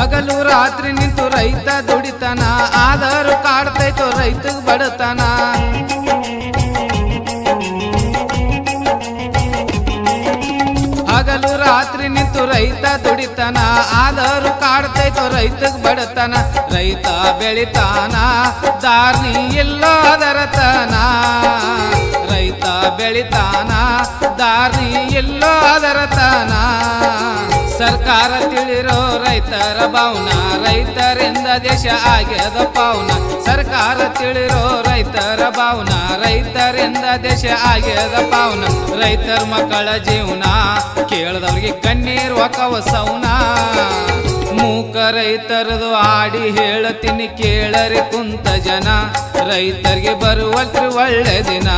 ಹಗಲು ರಾತ್ರಿ ನಿಂತು ರೈತ ದುಡಿತಾನ, ಆದರೂ ಕಾಡ್ತೈತೋ ರೈತಗ್ ಬಡತನ. ಹಗಲು ರಾತ್ರಿ ನಿಂತು ರೈತ ದುಡಿತಾನ, ಆದರೂ ಕಾಡ್ತೈತೋ ರೈತಗ್ ಬಡತನ. ರೈತ ಬೆಳಿತಾನ ದಾರ್ನಿ ಎಲ್ಲೋ ಅದರತನ, ರೈತ ಬೆಳಿತಾನ ದಾರ್ನಿ ಎಲ್ಲೋ ಅದರತನ. ಸರ್ಕಾರ ತಿಳಿರೋ ರೈತರ ಭಾವನ, ರೈತರಿಂದ ದೇಶ ಆಗ್ಯದ ಪಾವನ. ಸರ್ಕಾರ ತಿಳಿರೋ ರೈತರ ಭಾವನ, ರೈತರಿಂದ ದೇಶ ಆಗ್ಯದ ಪಾವನ. ರೈತರ ಮಕ್ಕಳ ಜೀವನ ಕೇಳದವ್ರಿಗೆ ಕಣ್ಣೀರು ಒಕ್ಕವ ಸೌನ. ಮೂಕ ರೈತರದು ಆಡಿ ಹೇಳತೀನಿ ಕೇಳರಿ ಕುಂತ ಜನ, ರೈತರಿಗೆ ಬರುವಲ್ರಿ ಒಳ್ಳೆ ದಿನ.